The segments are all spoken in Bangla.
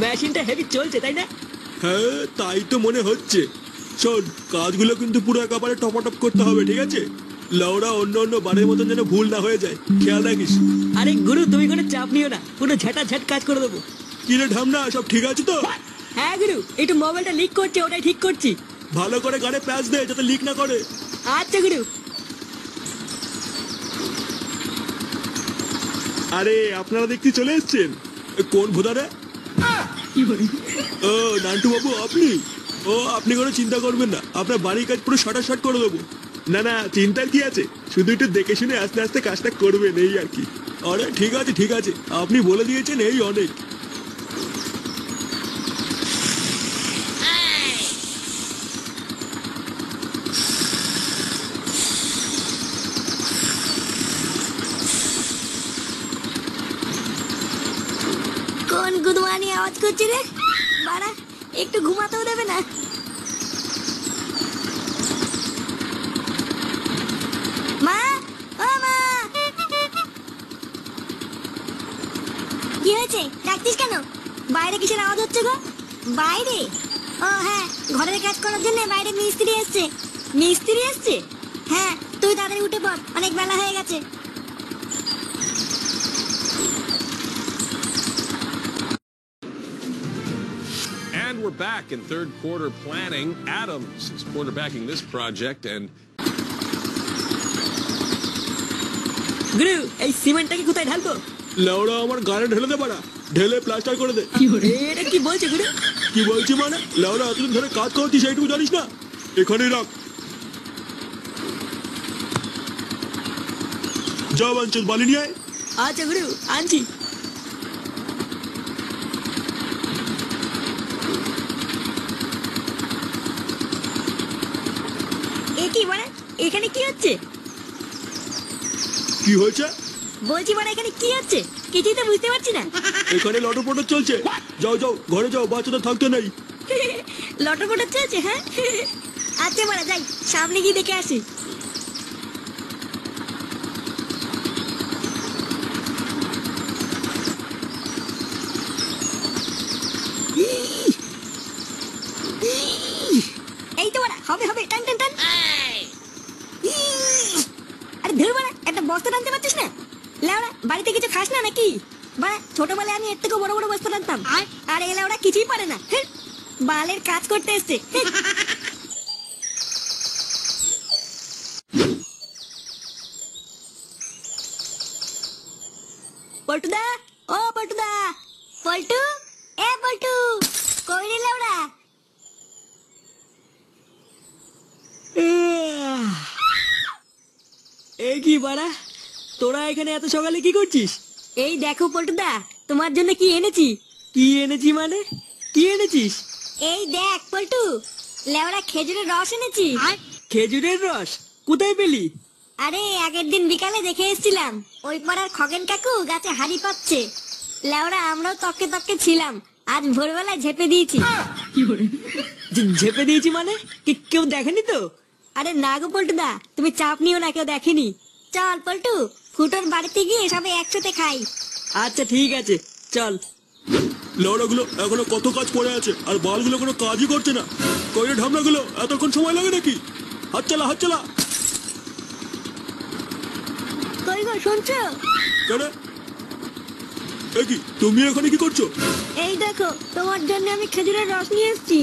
মেশিনটা হেভি চলছে তাই না? হ্যাঁ তাই তো মনে হচ্ছে। শোন, কাজগুলো কিন্তু পুরো একেবারে টপাটপ করতে হবে, ঠিক আছে? লাউরা অন্য অন্য বারের মতন যেন ভুল না হয়ে যায়, খেয়াল রাখিস। আরে গুরু তুমি কোনো চাপ নিও না, পুরো ঝাঁটাঝাট কাজ করে দেবো। কি রে ঢামনা, সব ঠিক আছে তো? হ্যাঁ গুরু, একটু মোবাইলটা লিক করছে, ওটাই ঠিক করছি। ভালো করে গাড়ি প্যাচ দে যাতে লিক না করে। আচ্ছা গুরু। আরে আপনারা দেখতে চলে এসছেন। কোন ভোদারে? ও নান্টু বাবু আপনি? ও আপনি কোনো চিন্তা করবেন না, আপনার বাড়ির কাজ পুরো শর্ট করে দেবো। না না, চিন্তার কি আছে, শুধু একটু দেখে শুনে আস্তে আস্তে কাজটা করবেন, এই আর কি। আরে ঠিক আছে ঠিক আছে, আপনি বলে দিয়েছেন এই অনেক। কোন গুদমানি আওয়াজ করছে রে বাড়া, একটু ঘুমাতেও দেবে না। মা, ও মা, কি হয়েছে, ডাকতিস কেন? বাইরে কিসের আওয়াজ হচ্ছে গো? বাইরে? ও হ্যাঁ, ঘরের কাজ করার জন্য বাইরে মিস্ত্রি এসছে। মিস্ত্রি এসছে? হ্যাঁ, তুই তাড়াতাড়ি উঠে পড়, অনেক বেলা হয়ে গেছে। And we're back in third quarter planning. Adams is quarterbacking this project and গুরু এই সিমেন্টটাকে কোথায় ঢালবো? লাউরা আমার গাড়ি ঢেলে দে বাড়া, ঢেলে প্লাস্টার করে দে। এটা কি বলছে গুরু? কি বলছি মানে, লাউরা এতদিন ধরে কাজ করছিস এইটুকু জানিস না? এখানেই রাখ। যা বাঞ্চল বালি নিয়ে আয়। আচ্ছা গুরু, আনছি। কি মানে এখানে কি হচ্ছে? কি হয়েছে বলছি মানে এখানে কি হচ্ছে কিছুই তো বুঝতে পারছি না। এখানে লটরপটর চলছে। যাও যাও ঘরে যাও, বাচ্চাটা থাকতে নেই। লটরপটর চলছে? হ্যাঁ আচ্ছা মারা যাই, সামনে গিয়ে দেখে আসি। এই তো মারা, হবে হবে, টান টান টান। আরে ধর মারা, একটা বস্তা টানতে পারছিস না? লেওড়া বাড়িতে কিছু খাস না নাকি? বাড়া ছোটবেলায় আমি এর থেকে বড় বড় বস্তা টানতাম, আর এই লেওড়া কিছুই পারে না। বালের কাজ করতে এসছে। পল্টুদা, ও পল্টুদা, পল্টু, এ পল্টু, কই রে লেওড়া? এই কি বাড়া, তোরা এখানে এত সকালে কি করছিস? এই দেখো পল্টুদা, তোমার জন্য কি এনেছি। কি এনেছি মানে? কি এনেছিস? এই দেখ পল্টু, লেওড়া খেজুরের রস এনেছি। খেজুরের রস কোথায় পেলি? আরে আগের দিন বিকালে দেখে এসেছিলাম, ওই পাড়ার খগেন কাকু গাছে হাড়ি পাচ্ছে। লেওড়া আমরাও তককে তককে ছিলাম, আজ ভোরবেলায় ঝেপে দিয়েছি। ঝেপে দিয়েছি মানে? কেউ দেখেনি তো? আরে না গো পল্টুদা, তুমি চাপ নিও না, কেউ দেখেনি। চল পল্টু, ফুটোর বাড়িতে গিয়ে সবাই একসাথে খাই। আচ্ছা ঠিক আছে, চল। লাউড়াগুলো এখনো কত কাজ পড়ে আছে, আর বালগুলো কোনো কাজই করছে না। কইরে ঢামনাগুলো এতক্ষণ সময় লাগে নাকি? হাত চালা হাত চালা। কই গো শুনছো? কেন? কি তুমি এখানে কি করছো? এই দেখো, তোমার জন্য আমি খেজুরের রস নিয়ে এসেছি।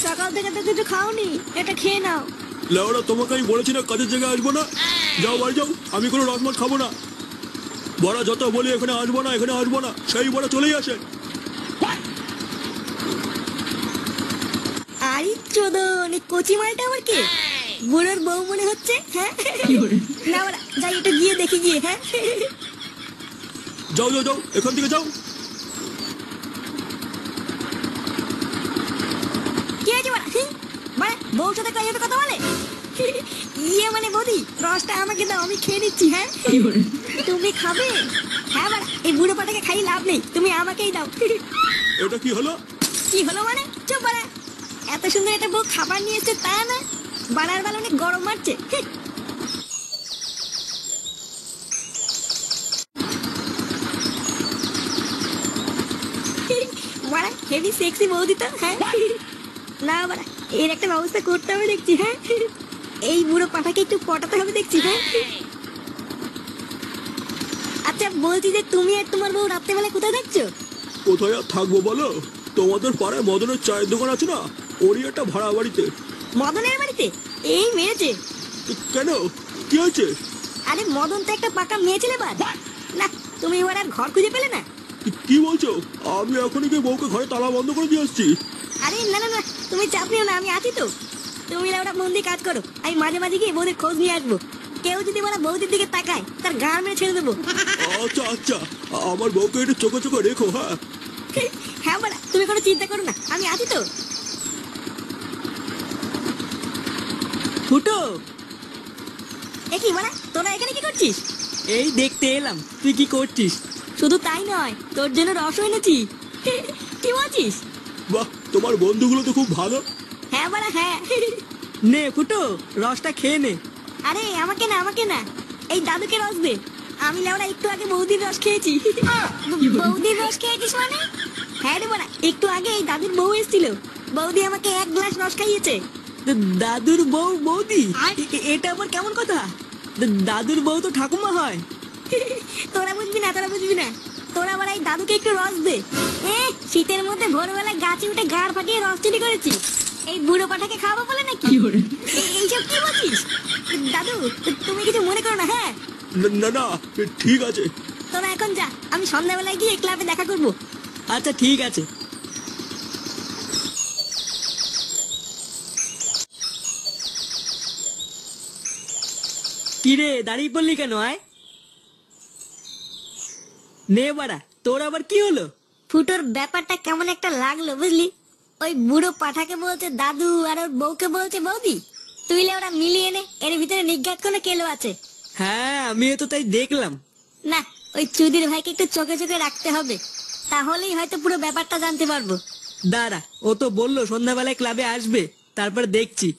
সকাল থেকে তো কিছু খাওনি, এটা খেয়ে নাও। লাউড়া তোমাকে আমি বলেছি না কাজের জায়গায় আসবো না? যাও বাড়ি যাও, আমি কোনো রসমাস খাবো না। বড়া যত বলি এখানে আসবো না এখানে আসবো না, সেই বড়া চলেই আসে। আরে চোদন, কচি মালটা আমার কে? বুড়োর বউ মনে হচ্ছে। হ্যাঁ না ওরা, যাই একটু গিয়ে দেখি গিয়ে। হ্যাঁ যাও যাও যাও, এখান থেকে যাও। কি আছে বাড়া? বাড়া বউর সাথে কইবে কথা বলে? ইয়ে মানে বৌদি, রসটা আমাকে দাও, আমি খেয়ে নিচ্ছি। হ্যাঁ তুমি খাবে? হ্যাঁ বাড়া, এই বুড়ো পাটাকে খাই লাভ নেই, তুমি আমাকেই দাও। এটা কি হলো? কি হলো মানে? চুপ বাড়া, এত সুন্দর একটা বউ খাবার নিয়ে এসছে তা না, বাড়ার বেলা অনেক গরম মারছে। বাড়া হেভি সেক্সি বৌদি তো, হ্যাঁ। না বাড়া, এর একটা ব্যবস্থা করতে হবে দেখছি, হ্যাঁ। এই বুড়ো পাঠাকে একটু পটাতে হবে দেখছি, হ্যাঁ। আচ্ছা বলছি যে তুমি আর তোমার বউ রাত্রেবেলা কোথায় দেখছো? কোথায় আর থাকবো বলো, তোমাদের পাড়ায় মদনের চায়ের দোকান আছে না, ওরই একটা ভাড়া বাড়িতে। মদনের বাড়িতে? এই মেরেছে। কেন, কি হয়েছে? আরে মদন তো একটা পাকা মেয়ে ছেলে বাদ না, তুমি এবার আর ঘর খুঁজে পেলে না? কি বলছো? আমি এখনই গিয়ে বউকে ঘরে তালা বন্ধ করে দিয়ে আসছি। আরে না না না, তুমি চাপ নিও না, আমি আছি তো। তুমি ওরা মন দিয়ে কাজ করো, আমি মাঝে মাঝে গিয়ে বৌদের খোঁজ নিয়ে আসবো। কেউ যদি ওরা বৌদির দিকে তাকায় তার গাড় মেরে ছেড়ে দেবো। আচ্ছা আচ্ছা, আমার বউকে একটু চোখে চোখে রেখো, হ্যাঁ। হ্যাঁ বাড়া, তুমি কোনো চিন্তা করো না, আমি আছি তো। ফুটো, এ কি বাড়া, তোরা এখানে কি করছিস? এই দেখতে এলাম তুই কি করছিস। শুধু তাই নয়, তোর জন্য রস এনেছি। কি বলছিস? বাহ, তোমার বন্ধুগুলো তো খুব ভালো। হ্যাঁ বাড়া হ্যাঁ। নে ফুটো, রসটা খেয়ে নে। আরে আমাকে না, আমাকে না, এই দাদুকে রস দে। আমি লেওড়া একটু আগে বৌদির রস খেয়েছি। বৌদির রস খেয়েছিস মানে? হ্যাঁ রে বাড়া, একটু আগে এই দাদুর বউ এসেছিল, বৌদি আমাকে 1 গ্লাস রস খাইয়েছে। দাদুর বউ বৌদি? এটা আবার কেমন কথা? দাদুর বউ তো ঠাকুমা হয়। তোরা বুঝবি না, তোরা বুঝবি না। তোরা আবার এই দাদুকে একটু রস দে। শীতের মধ্যে ভোরবেলা গাছে উঠে গাড় ফাটিয়ে রস চুরি করেছি, এই বুড়ো পাঠাকে খাওয়াবো বলে নাকি? এইসব কি বলছিস? দাদু তুমি কিছু মনে করো না, হ্যাঁ? না না, ঠিক আছে। তোরা এখন যা, আমি সন্ধ্যাবেলায় গিয়ে ক্লাবে দেখা করবো। আচ্ছা ঠিক আছে। কিরে দাঁড়িয়ে পড়লি কেন? আয় নে বাড়া, তোর আবার কি হলো? ফুটোর ব্যাপারটা কেমন একটা লাগলো বুঝলি। ওই বুড়ো পাঠাকে বলছে দাদু আর ওর বউকে বলছে বৌদি। তুইলে ওরা মিলিয়ে নে, এর ভিতরে নিজ্ঞাত কোনো কেলো আছে। হ্যাঁ আমিও তো তাই দেখলাম। না, ওই চুদির ভাইকে একটু চোখে চোখে রাখতে হবে, তাহলেই হয়তো পুরো ব্যাপারটা জানতে পারবো। দাঁড়া, ও তো বললো সন্ধ্যাবেলায় ক্লাবে আসবে, তারপর দেখছি।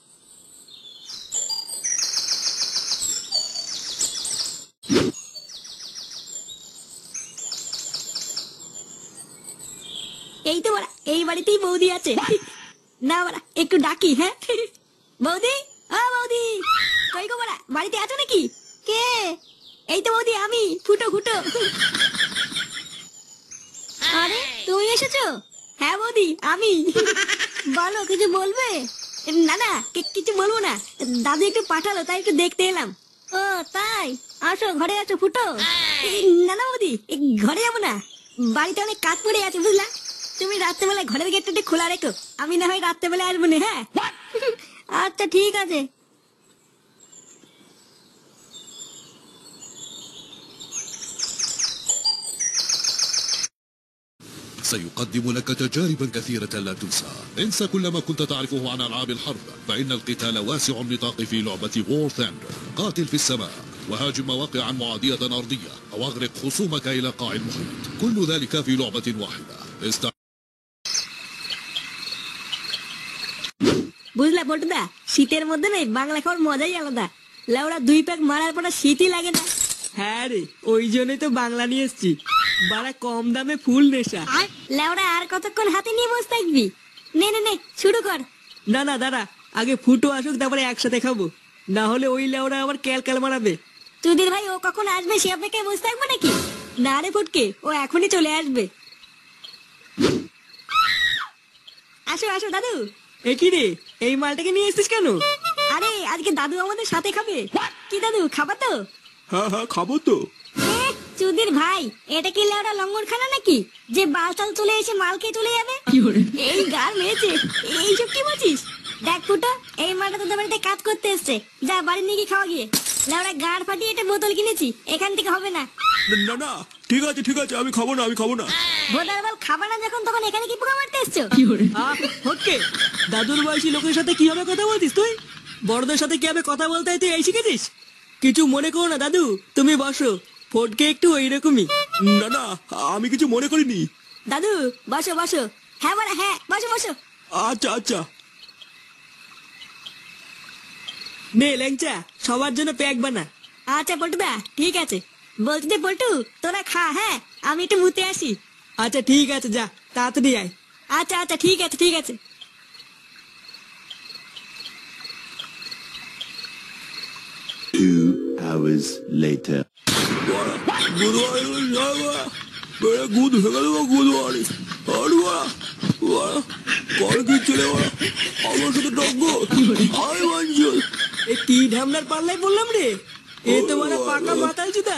এই তো বড়া, এই বাড়িতেই বৌদি আছে। না বড়া, একটু ডাকি, হ্যাঁ। বৌদি, ও বৌদি, কই গো বড়া, বাড়িতে আছো নাকি? কে? এই তো বৌদি, আমি ফুটো ফুটো। আরে তুমি এসেছো? হ্যাঁ বৌদি আমি। বলো, কিছু বলবে? না না, কিছু বলবো না, দাদু একটু পাঠালো তাই একটু দেখতে এলাম। ও তাই, আসো ঘরে আছো ফুটো। না না বৌদি, ঘরে যাবো না, বাড়িতে অনেক কাজ পড়ে আছে বুঝলা। তুমি রাত্রেবেলায় ঘরের গেটটা খোলা রেখো, আমি না হয় রাত্রেবেলায় আসবো না, হ্যাঁ? আচ্ছা ঠিক আছে। سيقدم لك تجاربا كثيرة لا تنسى. انسى كل ما كنت تعرفه عن ألعاب الحرب، فإن القتال واسع النطاق في لعبة وور ثاندر. قاتل في السماء وهاجم مواقعا معادية أرضية أو أغرق خصومك إلى قاع المحيط، كل ذلك في لعبة واحدة. বুঝলা বটদা, শীতের মধ্যে না বাংলা খাওয়ার মজাই আলাদা। লেওড়া 2 প্যাক মারার পর শীতই লাগে না। হ্যাঁ রে, ওই জন্যই তো বাংলা নিয়ে এসছি, বাড়া কম দামে ফুল নেশা। লেওড়া আর কতক্ষণ হাতে নিয়ে বসে থাকবি? নে নে নে, শুরু কর। না না দাঁড়া, আগে ফুটো আসুক, তারপরে একসাথে খাবো, না হলে ওই লেওড়া আবার ক্যালক্যাল মারাবে। তুদির ভাই ও কখন আসবে সে অপেক্ষায় বসে থাকবো নাকি? না রে ফুটকে, ও এখনই চলে আসবে। আসো আসো দাদু। এ কি রে, এই মালটাকে নিয়ে এসছিস কেন? আরে আজকে দাদু আমাদের সাথে খাবে। কি দাদু, খাবা তো? হ্যাঁ হ্যাঁ, খাবো তো। চুদির ভাই, এটা কি লেওড়া লঙ্গরখানা নাকি যে বালতাল চলে এসে মাল খেয়ে চলে যাবে? এই গার মেরেছে, এইসব কি বলছিস? দেখ ফুটো, এই মালটা তোদের বাড়িতে কাজ করতে এসছে, যা বাড়ি নিয়ে গিয়ে খাওয়া গিয়ে। লেওড়া গাড় ফাটিয়ে একটা বোতল কিনেছি, এখান থেকে হবে না। না না, ঠিক আছে ঠিক আছে, আমি খাবো না, আমি খাবো না। ভোটার বল খাবা না যখন, তখন এখানে কি পোকা মারতে এসছো? ওকে, দাদুর বয়সী লোকের সাথে কিভাবে কথা বলতিস তুই? বড়দের সাথে কিভাবে কথা বলতে হয় তুই এই শিখেছিস? কিছু মনে করো না দাদু, তুমি বসো, ফটকে একটু ওইরকমই। না না, আমি কিছু মনে করিনি। দাদু বসো বসো। হ্যাঁ বড়া হ্যাঁ, বসো বসো। আচ্ছা আচ্ছা। নে ল্যাংচা, সবার জন্য প্যাক বানা। আচ্ছা পল্টুদা, ঠিক আছে। বলছি যে পল্টু, তোরা খা, হ্যাঁ আমি একটু মুতে আসি। আচ্ছা ঠিক আছে, যা তাড়াতাড়ি আয়। আচ্ছা আচ্ছা ঠিক আছে ঠিক আছে। Two hours later. গুদ হয়ে গেল গুদ বাড়ি আর কল কি চলে আমার সাথে ডগো আয় বাঞ্চল। এ কি ঢামনার পাল্লাই বললাম রে, এ তো মানে পাকা মাতাল জুতা।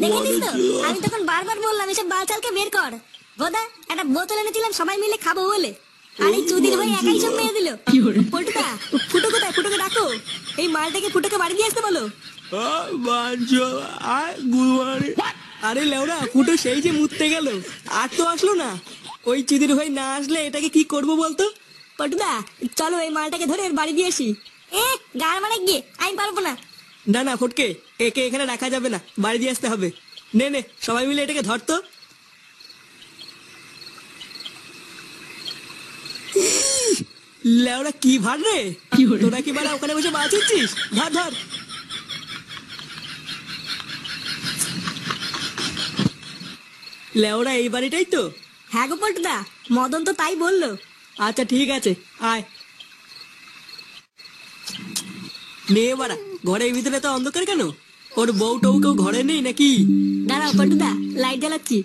দেখেছিস তো আমি তখন বারবার বললাম এসব বালছালকে বের কর। বোধা একটা বোতল এনেছিলাম সবাই মিলে খাবো বলে, আর এই চুদির ভাই একাই সব মেরে দিল। পল্টুদা ফুটো কোথায়? ফুটোকে ডাকো, এই মালটাকে ফুটোকে বাড়ি দিয়ে আসতে বলো। বাঞ্চল আয় গুদ বাড়ি। আরে লেওরা ফুটো সেই যে মুততে গেল, আর তো আসলো না। ওই চিদির ভাই না আসলে এটাকে কি করবো বলতো? পল্টুদা চলো এই মালটাকে ধরে এর বাড়ি দিয়ে আসি। এ গাড় মারা গিয়ে আমি পারবো না। না না ফটকে, একে এখানে রাখা যাবে না, বাড়ি দিয়ে আসতে হবে। নে নে সবাই মিলে এটাকে ধরতো। লেওরা কি ভার রে, তোরা কি বাড়া ওখানে বসে বাঁচিয়েছিস? ধর ধর। লেওরা এই বাড়িটাই তো? হ্যাঁ গো পল্টুদা, মদন তো তাই বললো। আচ্ছা ঠিক আছে আয়। নে বাড়া, ঘরের ভিতরে তো অন্ধকার কেন? ওর বউ টউ কেউ ঘরে নেই নাকি? দাঁড়াও পল্টুদা লাইট জ্বালাচ্ছি।